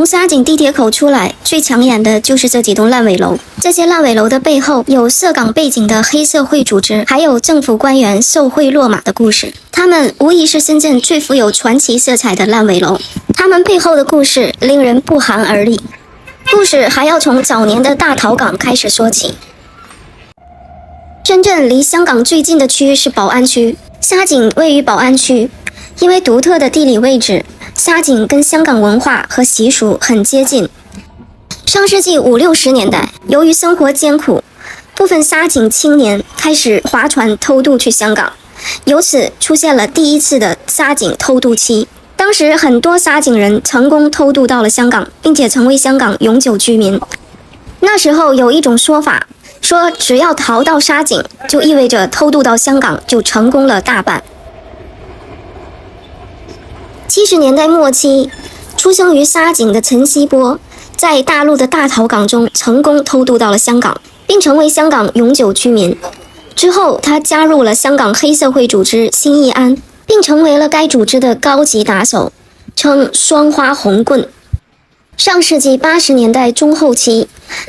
从沙井地铁口出来，最抢眼的就是这几栋烂尾楼。这些烂尾楼的背后有涉港背景的黑社会组织，还有政府官员受贿落马的故事。他们无疑是深圳最富有传奇色彩的烂尾楼。他们背后的故事令人不寒而栗。故事还要从早年的大桃港开始说起。深圳离香港最近的区是宝安区，沙井位于宝安区。因为独特的地理位置，沙井跟香港文化和习俗很接近。上世纪50、60年代，由于生活艰苦，部分沙井青年开始划船偷渡去香港，由此出现了第一次的沙井偷渡期。当时很多沙井人成功偷渡到了香港，并且成为香港永久居民。那时候有一种说法，说只要逃到沙井，就意味着偷渡到香港就成功了大半。70年代末期，出生于沙井的陈锡波，在大陆的大桃港中成功偷渡到了香港，并成为香港永久居民。之后，他加入了香港黑社会组织新义安，并成为了该组织的高级打手，称双花红棍。上世纪80年代中后期，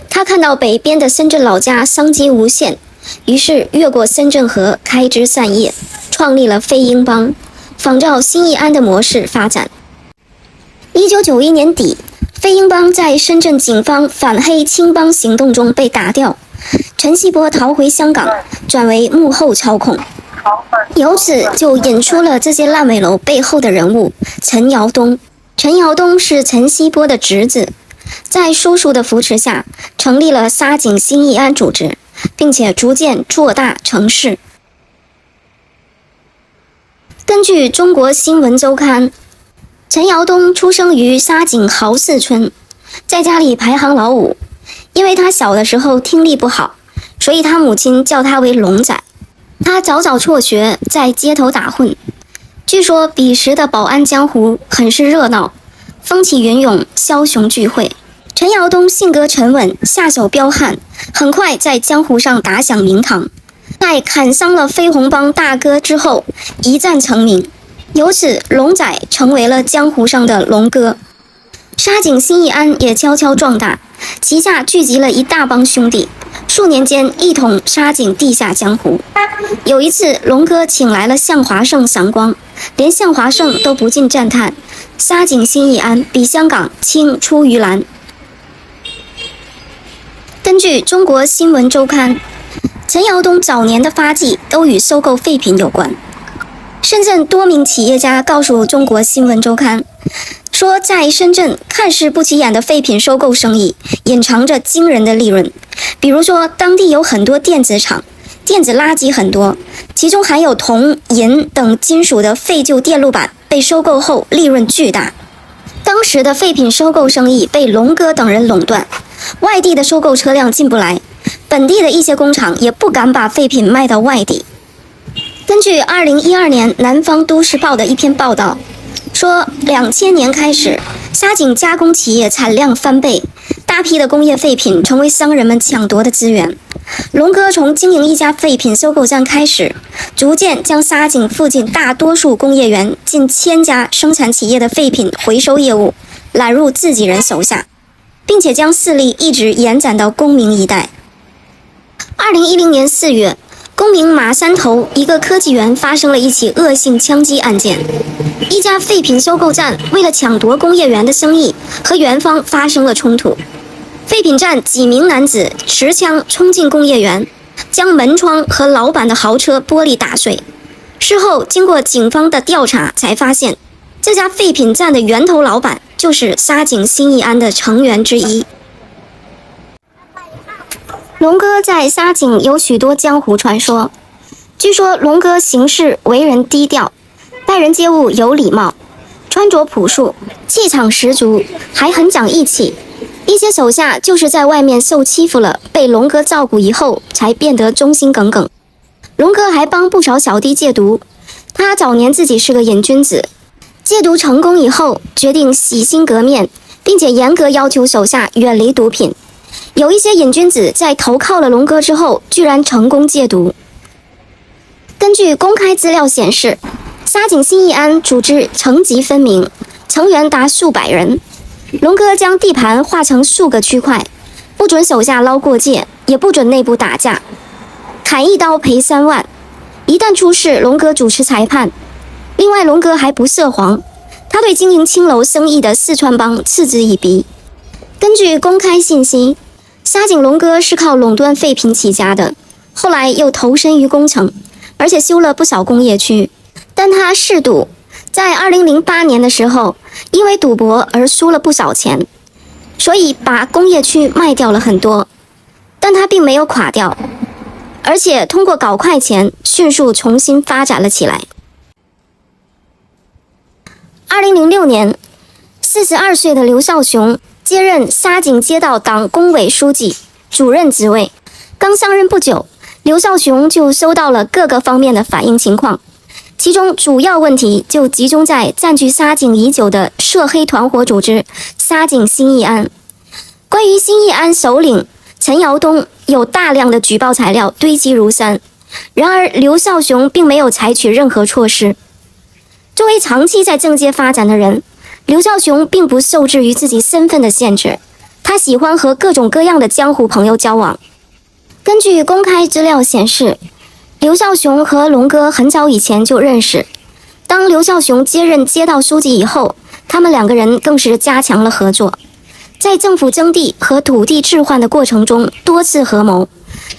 他看到北边的深圳老家商机无限，于是越过深圳河开枝散叶，创立了飞鹰帮，仿照新义安的模式发展。1991年底，飞鹰帮在深圳警方反黑青帮行动中被打掉，陈锡波逃回香港，转为幕后操控。由此就引出了这些烂尾楼背后的人物陈尧东。陈尧东是陈锡波的侄子，在叔叔的扶持下，成立了沙井新义安组织，并且逐渐做大成势。根据中国新闻周刊，陈尧东出生于沙井豪四村，在家里排行老5。因为他小的时候听力不好，所以他母亲叫他为龙仔。他早早辍学，在街头打混。据说彼时的宝安江湖很是热闹，风起云涌，枭雄聚会。陈尧东性格沉稳，下手彪悍，很快在江湖上打响名堂。在砍伤了飞鸿帮大哥之后，一战成名，由此龙仔成为了江湖上的龙哥。沙井新义安也悄悄壮大，旗下聚集了一大帮兄弟，数年间一统沙井地下江湖。有一次，龙哥请来了向华胜赏光，连向华胜都不禁赞叹：沙井新义安比香港青出于蓝。根据中国新闻周刊，陈尧东早年的发迹都与收购废品有关。深圳多名企业家告诉中国新闻周刊，说在深圳看似不起眼的废品收购生意隐藏着惊人的利润。比如说，当地有很多电子厂，电子垃圾很多，其中含有铜、银等金属的废旧电路板被收购后利润巨大。当时的废品收购生意被龙哥等人垄断，外地的收购车辆进不来，本地的一些工厂也不敢把废品卖到外地。根据2012年南方都市报的一篇报道说，2000年开始，沙井加工企业产量翻倍，大批的工业废品成为商人们抢夺的资源。龙哥从经营一家废品收购站开始，逐渐将沙井附近大多数工业园近1000家生产企业的废品回收业务揽入自己人手下，并且将势力一直延展到公明一带。2010年4月，公明马山头一个科技园发生了一起恶性枪击案件，一家废品收购站为了抢夺工业园的生意，和园方发生了冲突。废品站几名男子持枪冲进工业园，将门窗和老板的豪车玻璃打碎。事后经过警方的调查，才发现这家废品站的源头老板就是沙井新义安的成员之一。龙哥在沙井有许多江湖传说，据说龙哥行事为人低调，待人接物有礼貌，穿着朴素，气场十足，还很讲义气。一些手下就是在外面受欺负了，被龙哥照顾以后，才变得忠心耿耿。龙哥还帮不少小弟戒毒，他早年自己是个瘾君子，戒毒成功以后，决定洗心革面，并且严格要求手下远离毒品。有一些瘾君子在投靠了龙哥之后，居然成功戒毒。根据公开资料显示，沙井新义安组织层级分明，成员达数百人。龙哥将地盘划成数个区块，不准手下捞过界，也不准内部打架，砍一刀赔3万。一旦出事，龙哥主持裁判。另外，龙哥还不涉黄，他对经营青楼生意的四川帮嗤之以鼻。根据公开信息，沙井龙哥是靠垄断废品起家的，后来又投身于工程，而且修了不少工业区。但他嗜赌，在2008年的时候，因为赌博而输了不少钱，所以把工业区卖掉了很多。但他并没有垮掉，而且通过搞快钱，迅速重新发展了起来。2006年，42岁的刘少雄接任沙井街道党工委书记、主任职位。刚上任不久，刘少雄就收到了各个方面的反映情况，其中主要问题就集中在占据沙井已久的涉黑团伙组织沙井新义安。关于新义安首领陈尧东，有大量的举报材料堆积如山，然而刘少雄并没有采取任何措施。作为长期在政界发展的人，刘少雄并不受制于自己身份的限制，他喜欢和各种各样的江湖朋友交往。根据公开资料显示，刘少雄和龙哥很早以前就认识。当刘少雄接任街道书记以后，他们2个人更是加强了合作，在政府征地和土地置换的过程中多次合谋，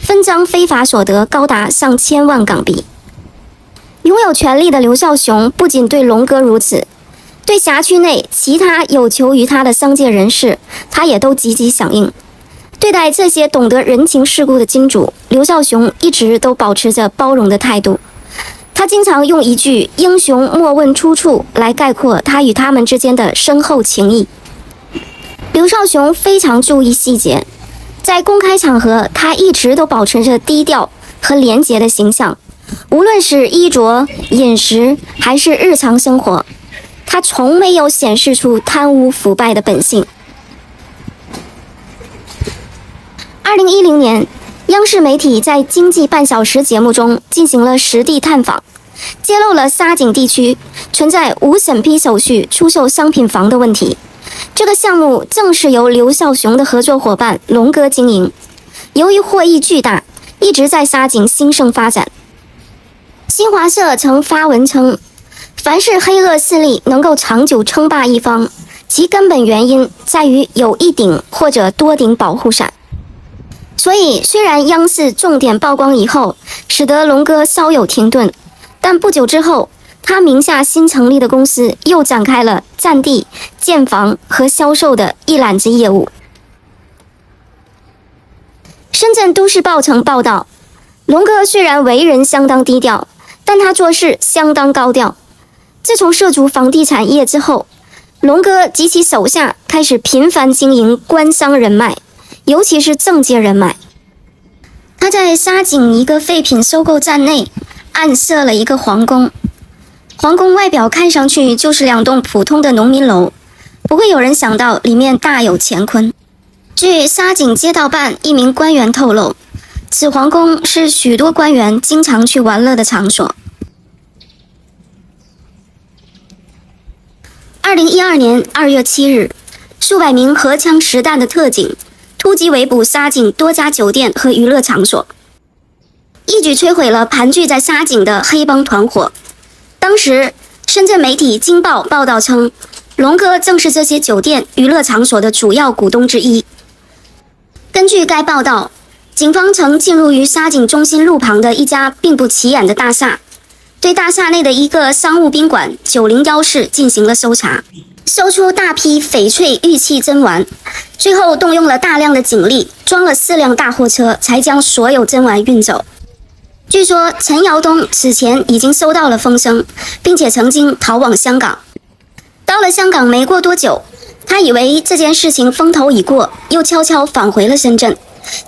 分赃非法所得高达上千万港币。拥有权力的刘少雄不仅对龙哥如此，对辖区内其他有求于他的商界人士，他也都积极响应。对待这些懂得人情世故的金主，刘少雄一直都保持着包容的态度。他经常用一句"英雄莫问出处"来概括他与他们之间的深厚情谊。刘少雄非常注意细节，在公开场合，他一直都保持着低调和廉洁的形象。无论是衣着、饮食还是日常生活，他从没有显示出贪污腐败的本性。2010年，央视媒体在《经济半小时》节目中进行了实地探访，揭露了沙井地区存在无审批手续出售商品房的问题。这个项目正是由刘少雄的合作伙伴龙哥经营，由于获益巨大，一直在沙井兴盛发展。新华社曾发文称，凡是黑恶势力能够长久称霸一方，其根本原因在于有一顶或者多顶保护伞。所以，虽然央视重点曝光以后，使得龙哥稍有停顿，但不久之后，他名下新成立的公司又展开了占地、建房和销售的一揽子业务。深圳都市报曾报道，龙哥虽然为人相当低调，但他做事相当高调。自从涉足房地产业之后，龙哥及其手下开始频繁经营官商人脉，尤其是政界人脉。他在沙井一个废品收购站内暗设了一个皇宫，皇宫外表看上去就是2栋普通的农民楼，不会有人想到里面大有乾坤。据沙井街道办一名官员透露，此皇宫是许多官员经常去玩乐的场所。2012年2月7日，数百名荷枪实弹的特警突击围捕沙井多家酒店和娱乐场所，一举摧毁了盘踞在沙井的黑帮团伙。当时，深圳媒体《京报》报道称，龙哥正是这些酒店、娱乐场所的主要股东之一。根据该报道，警方曾进入于沙井中心路旁的一家并不起眼的大厦，对大厦内的一个商务宾馆901室进行了搜查，搜出大批翡翠玉器珍玩，最后动用了大量的警力，装了4辆大货车，才将所有珍玩运走。据说陈尧东此前已经收到了风声，并且曾经逃往香港。到了香港没过多久，他以为这件事情风头已过，又悄悄返回了深圳。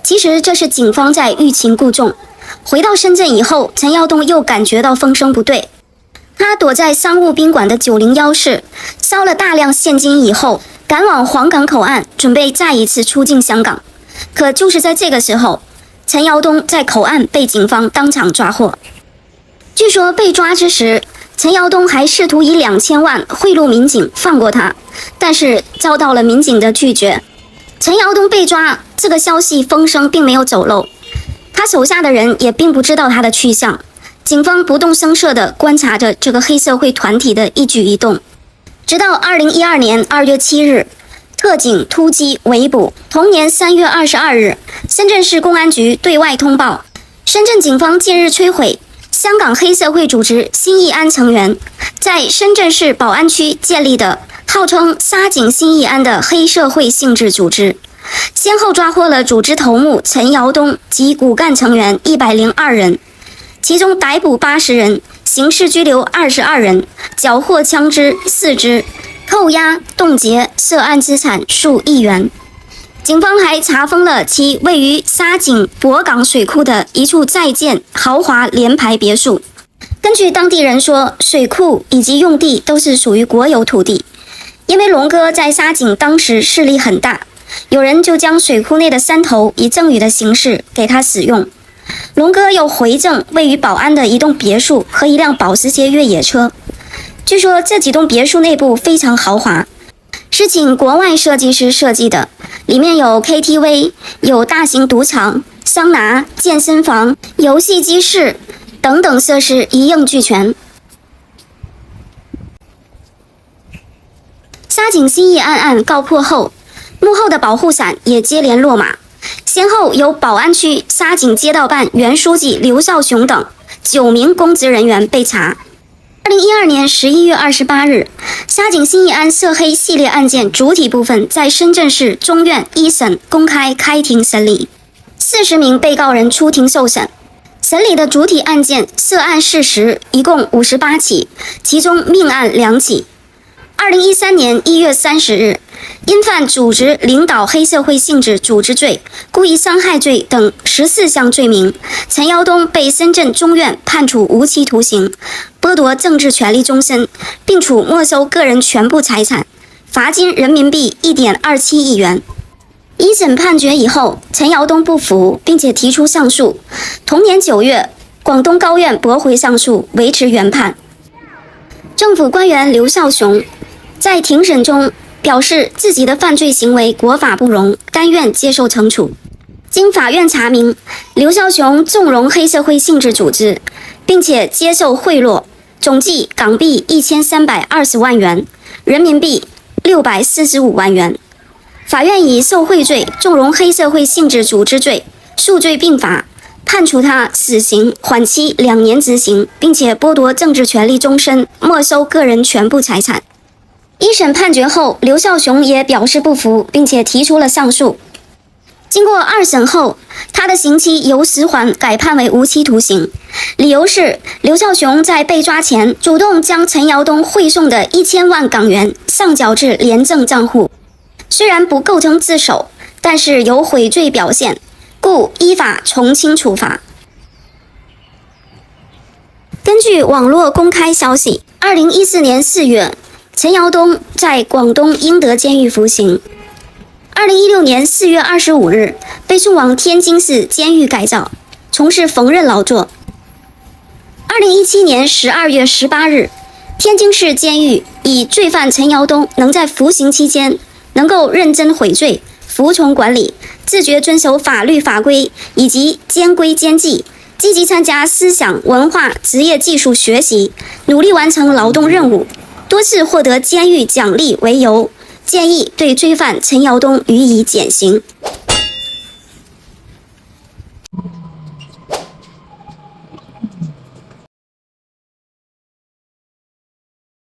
其实这是警方在欲擒故纵。回到深圳以后，陈尧东又感觉到风声不对，他躲在商务宾馆的901室，烧了大量现金以后，赶往黄港口岸，准备再一次出境香港。可就是在这个时候，陈尧东在口岸被警方当场抓获。据说被抓之时，陈尧东还试图以2000万贿赂民警放过他，但是遭到了民警的拒绝。陈尧东被抓，这个消息风声并没有走漏，他手下的人也并不知道他的去向。警方不动声色地观察着这个黑社会团体的一举一动，直到2012年2月7日，特警突击围捕。同年3月22日，深圳市公安局对外通报，深圳警方近日摧毁香港黑社会组织新义安成员在深圳市宝安区建立的号称沙井新义安的黑社会性质组织，先后抓获了组织头目陈尧东及骨干成员102人，其中逮捕80人，刑事拘留22人，缴获枪支4支，扣押冻结涉案资产数亿元。警方还查封了其位于沙井博港水库的一处在建豪华联排别墅。根据当地人说，水库以及用地都是属于国有土地，因为龙哥在沙井当时势力很大，有人就将水库内的山头以赠与的形式给他使用。龙哥又回赠位于宝安的一栋别墅和一辆保时捷越野车。据说这几栋别墅内部非常豪华，是请国外设计师设计的，里面有 KTV， 有大型赌场、桑拿、健身房、游戏机室等等设施一应俱全。沙井新义案告破后，幕后的保护伞也接连落马，先后由宝安区沙井街道办原书记刘少雄等9名公职人员被查。2012年11月28日，沙井新义安涉黑系列案件主体部分在深圳市中院一审公开开庭审理，40名被告人出庭受审。审理的主体案件涉案事实一共58起，其中命案2起。2013年1月30日，因犯组织领导黑社会性质组织罪、故意伤害罪等14项罪名，陈尧东被深圳中院判处无期徒刑，剥夺政治权利终身，并处没收个人全部财产，罚金人民币1.27亿元。一审判决以后，陈尧东不服，并且提出上诉。同年9月，广东高院驳回上诉，维持原判。政府官员刘少雄在庭审中表示自己的犯罪行为国法不容，甘愿接受惩处。经法院查明，刘少雄纵容黑社会性质组织，并且接受贿赂，总计港币1320万元，人民币645万元。法院以受贿罪、纵容黑社会性质组织罪数罪并罚，判处他死刑，缓期2年执行，并且剥夺政治权利终身，没收个人全部财产。一审判决后，刘少雄也表示不服，并且提出了上诉。经过2审后，他的刑期由10缓改判为无期徒刑，理由是刘少雄在被抓前主动将陈尧东汇送的1000万港元上缴至廉政账户，虽然不构成自首，但是有悔罪表现，故依法从轻处罚。根据网络公开消息，2014年4月，陈尧东在广东英德监狱服刑。2016年4月25日，被送往天津市监狱改造，从事缝纫劳作。2017年12月18日，天津市监狱以罪犯陈尧东能在服刑期间能够认真悔罪、服从管理、自觉遵守法律法规以及兼规兼纪，积极参加思想文化职业技术学习，努力完成劳动任务，多次获得监狱奖励为由，建议对罪犯陈尧东予以减刑。